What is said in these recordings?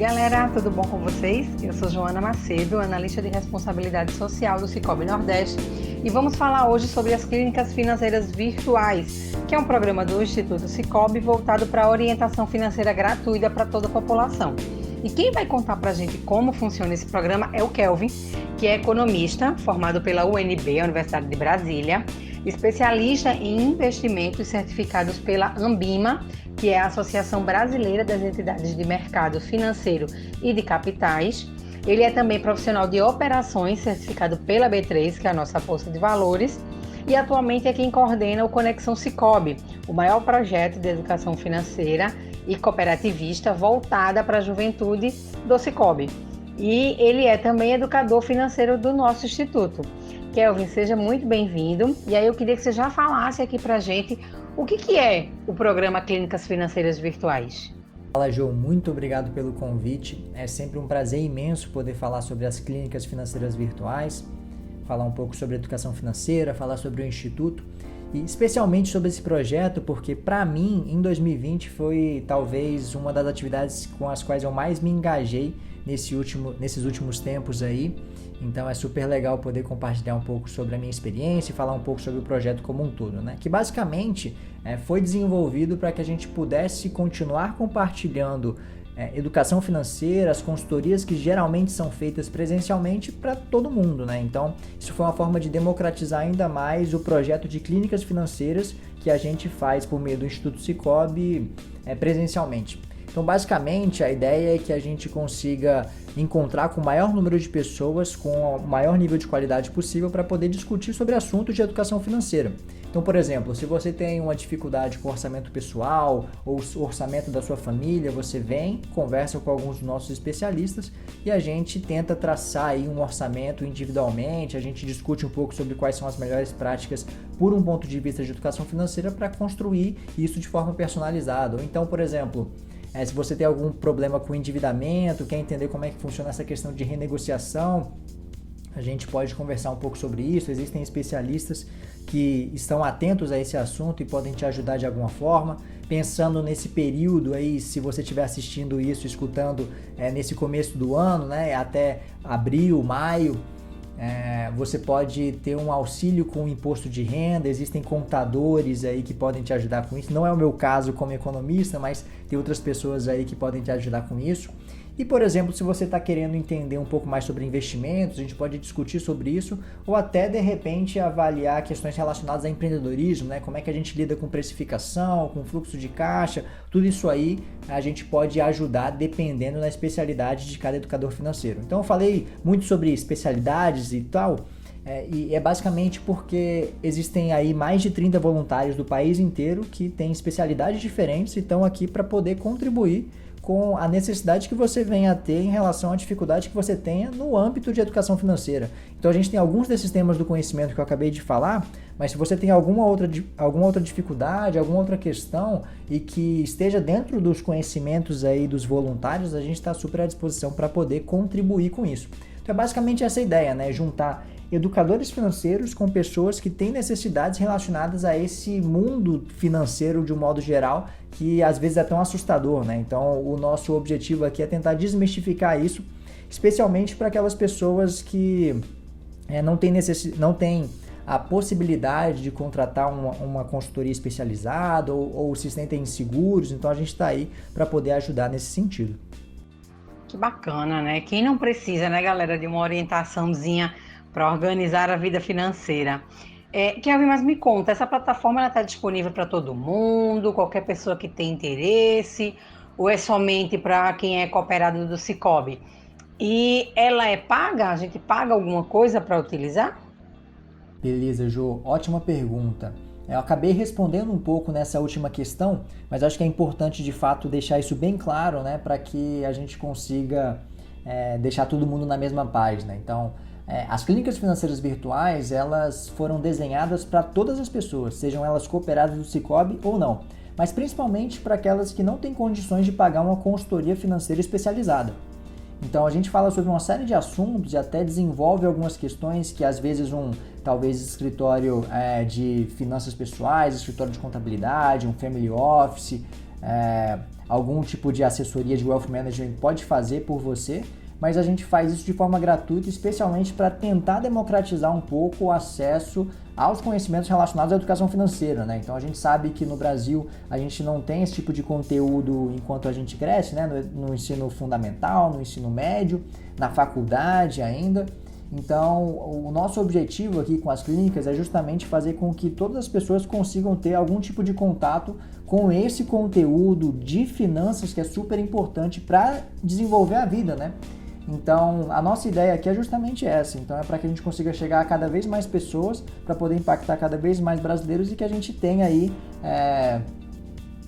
Galera, tudo bom com vocês? Eu sou Joana Macedo, analista de responsabilidade social do Sicoob Nordeste, e vamos falar hoje sobre as clínicas financeiras virtuais, que é um programa do Instituto Sicoob voltado para a orientação financeira gratuita para toda a população. E quem vai contar para a gente como funciona esse programa é o Kelvin, que é economista, formado pela UNB, a Universidade de Brasília, especialista em investimentos certificados pela Ambima, que é a Associação Brasileira das Entidades de Mercado Financeiro e de Capitais. Ele é também profissional de operações, certificado pela B3, que é a nossa Bolsa de Valores, e atualmente é quem coordena o Conexão Sicoob, o maior projeto de educação financeira e cooperativista voltada para a juventude do Sicoob. E ele é também educador financeiro do nosso instituto. Kelvin, seja muito bem-vindo. E aí eu queria que você já falasse aqui para a gente o que é o programa Clínicas Financeiras Virtuais. Fala, Jô, muito obrigado pelo convite. É sempre um prazer imenso poder falar sobre as clínicas financeiras virtuais, falar um pouco sobre educação financeira, falar sobre o Instituto e especialmente sobre esse projeto, porque para mim, em 2020, foi talvez uma das atividades com as quais eu mais me engajei nesses últimos tempos aí. Então é super legal poder compartilhar um pouco sobre a minha experiência e falar um pouco sobre o projeto como um todo, né? Que basicamente foi desenvolvido para que a gente pudesse continuar compartilhando educação financeira, as consultorias que geralmente são feitas presencialmente para todo mundo, né? Então isso foi uma forma de democratizar ainda mais o projeto de clínicas financeiras que a gente faz por meio do Instituto Sicoob presencialmente. Então, basicamente, a ideia é que a gente consiga encontrar com o maior número de pessoas com o maior nível de qualidade possível para poder discutir sobre assuntos de educação financeira. Então, por exemplo, se você tem uma dificuldade com orçamento pessoal ou orçamento da sua família, você vem, conversa com alguns dos nossos especialistas e a gente tenta traçar aí um orçamento individualmente, a gente discute um pouco sobre quais são as melhores práticas por um ponto de vista de educação financeira para construir isso de forma personalizada. Ou então, por exemplo, se você tem algum problema com endividamento, quer entender como é que funciona essa questão de renegociação, a gente pode conversar um pouco sobre isso. Existem especialistas que estão atentos a esse assunto e podem te ajudar de alguma forma. Pensando nesse período aí, se você estiver assistindo isso, escutando nesse começo do ano, né, até abril, maio, você pode ter um auxílio com o imposto de renda, existem contadores aí que podem te ajudar com isso. Não é o meu caso como economista, mas tem outras pessoas aí que podem te ajudar com isso. E, por exemplo, se você está querendo entender um pouco mais sobre investimentos, a gente pode discutir sobre isso ou até, de repente, avaliar questões relacionadas a empreendedorismo, né? Como é que a gente lida com precificação, com fluxo de caixa, tudo isso aí a gente pode ajudar dependendo da especialidade de cada educador financeiro. Então, eu falei muito sobre especialidades e tal, e é basicamente porque existem aí mais de 30 voluntários do país inteiro que têm especialidades diferentes e estão aqui para poder contribuir com a necessidade que você venha a ter em relação à dificuldade que você tenha no âmbito de educação financeira. Então a gente tem alguns desses temas do conhecimento que eu acabei de falar, mas se você tem alguma outra dificuldade, alguma outra questão e que esteja dentro dos conhecimentos aí dos voluntários, a gente está super à disposição para poder contribuir com isso. Então é basicamente essa ideia, né? Juntar educadores financeiros com pessoas que têm necessidades relacionadas a esse mundo financeiro de um modo geral, que às vezes é tão assustador, né? Então o nosso objetivo aqui é tentar desmistificar isso, especialmente para aquelas pessoas que não têm a possibilidade de contratar uma consultoria especializada ou se sentem inseguros. Então a gente está aí para poder ajudar nesse sentido. Que bacana, né? Quem não precisa, né, galera, de uma orientaçãozinha para organizar a vida financeira. Kelvin, mas me conta, essa plataforma está disponível para todo mundo, qualquer pessoa que tem interesse, ou é somente para quem é cooperado do Sicoob? E ela é paga? A gente paga alguma coisa para utilizar? Beleza, Jô, ótima pergunta. Eu acabei respondendo um pouco nessa última questão, mas acho que é importante de fato deixar isso bem claro, né, para que a gente consiga deixar todo mundo na mesma página. Então, as clínicas financeiras virtuais, elas foram desenhadas para todas as pessoas, sejam elas cooperadas do Sicoob ou não, mas principalmente para aquelas que não têm condições de pagar uma consultoria financeira especializada. Então a gente fala sobre uma série de assuntos e até desenvolve algumas questões que às vezes talvez escritório de finanças pessoais, escritório de contabilidade, um family office, algum tipo de assessoria de wealth management pode fazer por você, mas a gente faz isso de forma gratuita, especialmente para tentar democratizar um pouco o acesso aos conhecimentos relacionados à educação financeira, né? Então a gente sabe que no Brasil a gente não tem esse tipo de conteúdo enquanto a gente cresce, né? No ensino fundamental, no ensino médio, na faculdade ainda. Então o nosso objetivo aqui com as clínicas é justamente fazer com que todas as pessoas consigam ter algum tipo de contato com esse conteúdo de finanças que é super importante para desenvolver a vida, né? Então, a nossa ideia aqui é justamente essa. Então, é para que a gente consiga chegar a cada vez mais pessoas, para poder impactar cada vez mais brasileiros e que a gente tenha aí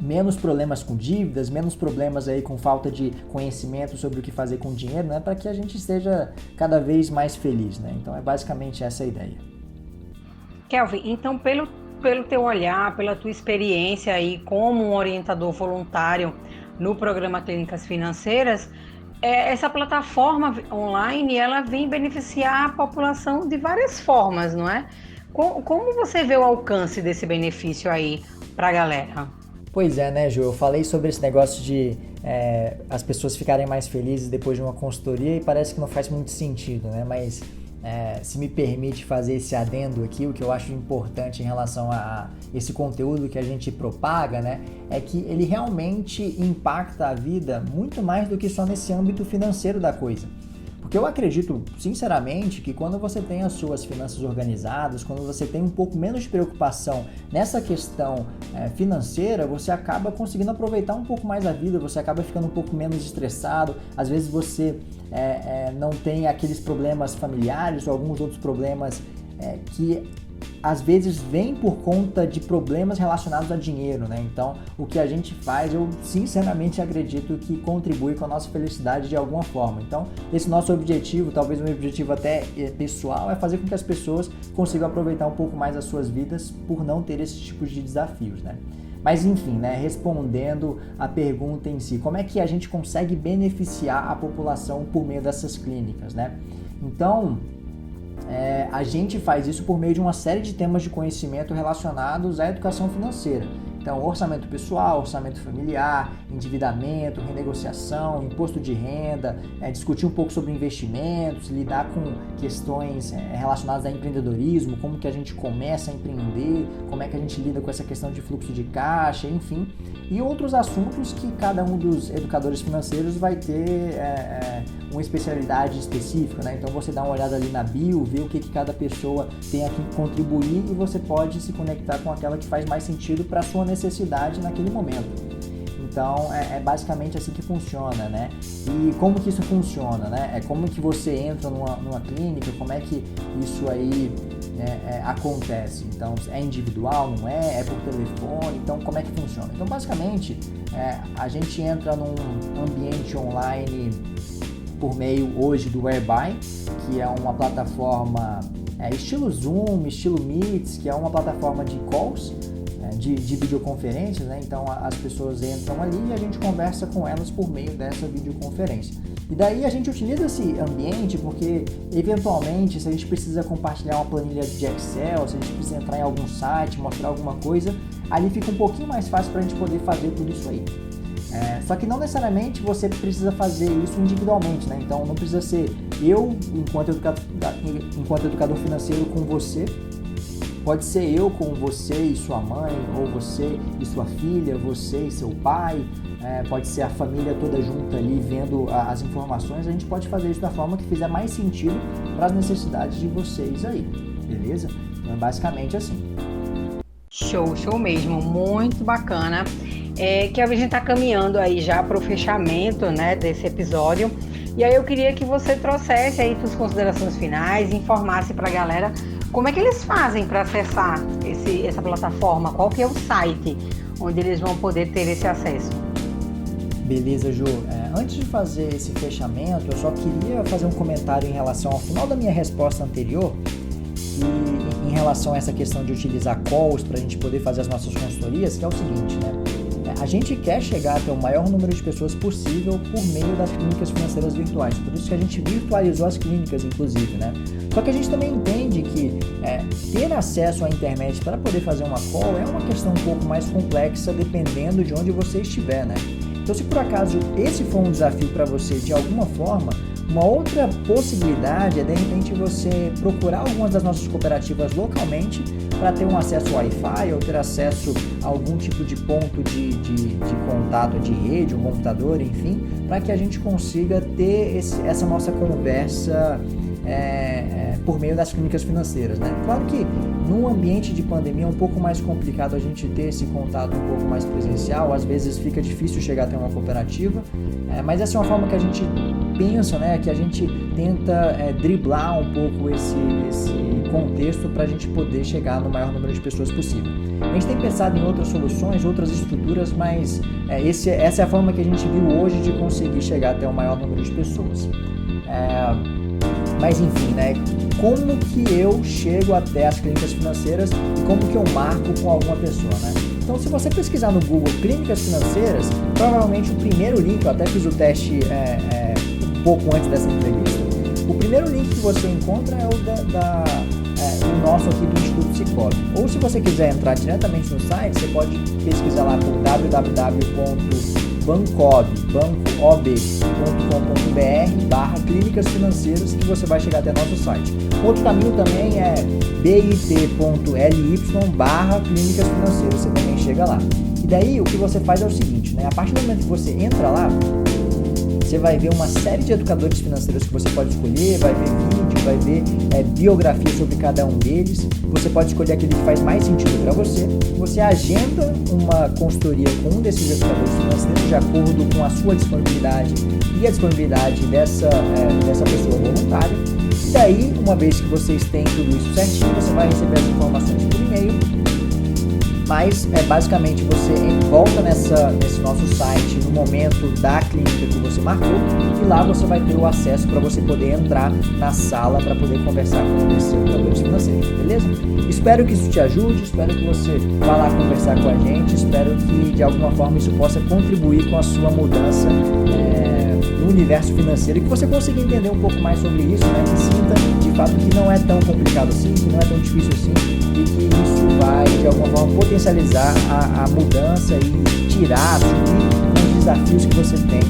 menos problemas com dívidas, menos problemas aí com falta de conhecimento sobre o que fazer com o dinheiro, né? Para que a gente esteja cada vez mais feliz, né? Então, é basicamente essa a ideia. Kelvin, então, pelo teu olhar, pela tua experiência aí como um orientador voluntário no programa Clínicas Financeiras, essa plataforma online, ela vem beneficiar a população de várias formas, não é? Como você vê o alcance desse benefício aí para a galera? Pois é, né, Ju? Eu falei sobre esse negócio de as pessoas ficarem mais felizes depois de uma consultoria e parece que não faz muito sentido, né? Mas se me permite fazer esse adendo aqui, o que eu acho importante em relação a esse conteúdo que a gente propaga, né, é que ele realmente impacta a vida muito mais do que só nesse âmbito financeiro da coisa. Porque eu acredito, sinceramente, que quando você tem as suas finanças organizadas, quando você tem um pouco menos de preocupação nessa questão financeira, você acaba conseguindo aproveitar um pouco mais a vida, você acaba ficando um pouco menos estressado, às vezes você não tem aqueles problemas familiares ou alguns outros problemas que às vezes vem por conta de problemas relacionados a dinheiro, né? Então, o que a gente faz, eu sinceramente acredito que contribui com a nossa felicidade de alguma forma. Então, esse nosso objetivo, talvez um objetivo até pessoal, é fazer com que as pessoas consigam aproveitar um pouco mais as suas vidas por não ter esse tipo de desafios, né? Mas enfim, né, respondendo a pergunta em si, como é que a gente consegue beneficiar a população por meio dessas clínicas, né? Então, a gente faz isso por meio de uma série de temas de conhecimento relacionados à educação financeira. Então, orçamento pessoal, orçamento familiar, endividamento, renegociação, imposto de renda, discutir um pouco sobre investimentos, lidar com questões relacionadas a empreendedorismo, como que a gente começa a empreender, como é que a gente lida com essa questão de fluxo de caixa, enfim. E outros assuntos que cada um dos educadores financeiros vai ter uma especialidade específica, né? Então você dá uma olhada ali na bio, vê o que cada pessoa tem a contribuir e você pode se conectar com aquela que faz mais sentido para a sua necessidade naquele momento. Então é basicamente assim que funciona, né? E como que isso funciona, né? É como que você entra numa clínica, como é que isso aí acontece. Então é individual, não é? É por telefone, então como é que funciona? Então basicamente a gente entra num ambiente online por meio hoje do Whereby, que é uma plataforma estilo Zoom, estilo Meets, que é uma plataforma de calls, de videoconferências, né? Então as pessoas entram ali e a gente conversa com elas por meio dessa videoconferência. E daí a gente utiliza esse ambiente porque, eventualmente, se a gente precisa compartilhar uma planilha de Excel, se a gente precisa entrar em algum site, mostrar alguma coisa, ali fica um pouquinho mais fácil para a gente poder fazer tudo isso aí. Só que não necessariamente você precisa fazer isso individualmente, né? Então não precisa ser eu, enquanto educador financeiro, com você. Pode ser eu com você e sua mãe, ou você e sua filha, você e seu pai. Pode ser a família toda junta ali vendo as informações. A gente pode fazer isso da forma que fizer mais sentido para as necessidades de vocês aí, beleza? Então é basicamente assim. Show mesmo, muito bacana. Que a gente está caminhando aí já para o fechamento, né, desse episódio. E aí eu queria que você trouxesse aí suas considerações finais, informasse para a galera como é que eles fazem para acessar essa plataforma, qual que é o site onde eles vão poder ter esse acesso. Beleza, Ju. Antes de fazer esse fechamento, eu só queria fazer um comentário em relação ao final da minha resposta anterior, e em relação a essa questão de utilizar calls para a gente poder fazer as nossas consultorias, que é o seguinte, né? A gente quer chegar até o maior número de pessoas possível por meio das clínicas financeiras virtuais. Por isso que a gente virtualizou as clínicas, inclusive, né? Só que a gente também entende que ter acesso à internet para poder fazer uma call é uma questão um pouco mais complexa, dependendo de onde você estiver, né? Então, se por acaso esse for um desafio para você de alguma forma, uma outra possibilidade é, de repente, você procurar algumas das nossas cooperativas localmente para ter um acesso ao Wi-Fi ou ter acesso a algum tipo de ponto de contato de rede, um computador, enfim, para que a gente consiga ter essa nossa conversa por meio das clínicas financeiras, né? Claro que num ambiente de pandemia é um pouco mais complicado a gente ter esse contato um pouco mais presencial, às vezes fica difícil chegar até uma cooperativa, mas essa é uma forma que a gente pensa, né, que a gente tenta driblar um pouco esse contexto para a gente poder chegar no maior número de pessoas possível. A gente tem pensado em outras soluções, outras estruturas, mas essa é a forma que a gente viu hoje de conseguir chegar até o maior número de pessoas. Mas enfim, né, como que eu chego até as clínicas financeiras e como que eu marco com alguma pessoa, né? Então, se você pesquisar no Google Clínicas Financeiras, provavelmente o primeiro link, eu até fiz o teste um pouco antes dessa entrevista, o primeiro link que você encontra é o nosso aqui do Instituto Sicoob. Ou se você quiser entrar diretamente no site, você pode pesquisar lá por www.bancob.com.br/clínicas financeiras que você vai chegar até nosso site. Outro caminho também é bit.ly/clínicas financeiras, você também chega lá. E daí o que você faz é o seguinte, né? A partir do momento que você entra lá, você vai ver uma série de educadores financeiros que você pode escolher, vai ver vídeo, vai ver biografia sobre cada um deles. Você pode escolher aquele que faz mais sentido para você. Você agenda uma consultoria com um desses educadores financeiros de acordo com a sua disponibilidade e a disponibilidade dessa pessoa voluntária. E daí, uma vez que vocês têm tudo isso certinho, você vai receber as informações por e-mail. Mas basicamente você volta nesse nosso site no momento da clínica que você marcou e lá você vai ter o acesso para você poder entrar na sala para poder conversar com esses educadores financeiros, beleza? Espero que isso te ajude, espero que você vá lá conversar com a gente, espero que de alguma forma isso possa contribuir com a sua mudança no universo financeiro e que você consiga entender um pouco mais sobre isso, né? Que sinta de fato que não é tão complicado assim, que não é tão difícil assim e que isso vai de alguma forma potencializar a mudança e tirar, assumir os desafios que você tem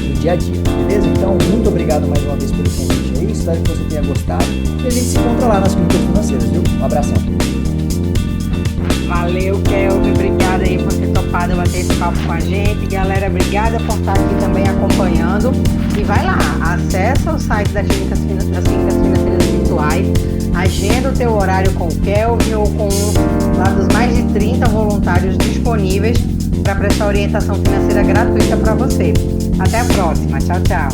no dia a dia, beleza? Então, muito obrigado mais uma vez pelo convite aí, espero que você tenha gostado e a gente se encontra lá nas clínicas financeiras, viu? Um abração. Valeu, Kelvin, obrigada aí por ter topado bater esse papo com a gente. Galera, obrigada por estar aqui também acompanhando. E vai lá, acessa o site das clínicas financeiras virtuais, agenda o teu horário com o Kelvin ou com lá dos mais de 30 voluntários disponíveis para prestar orientação financeira gratuita para você. Até a próxima, tchau, tchau.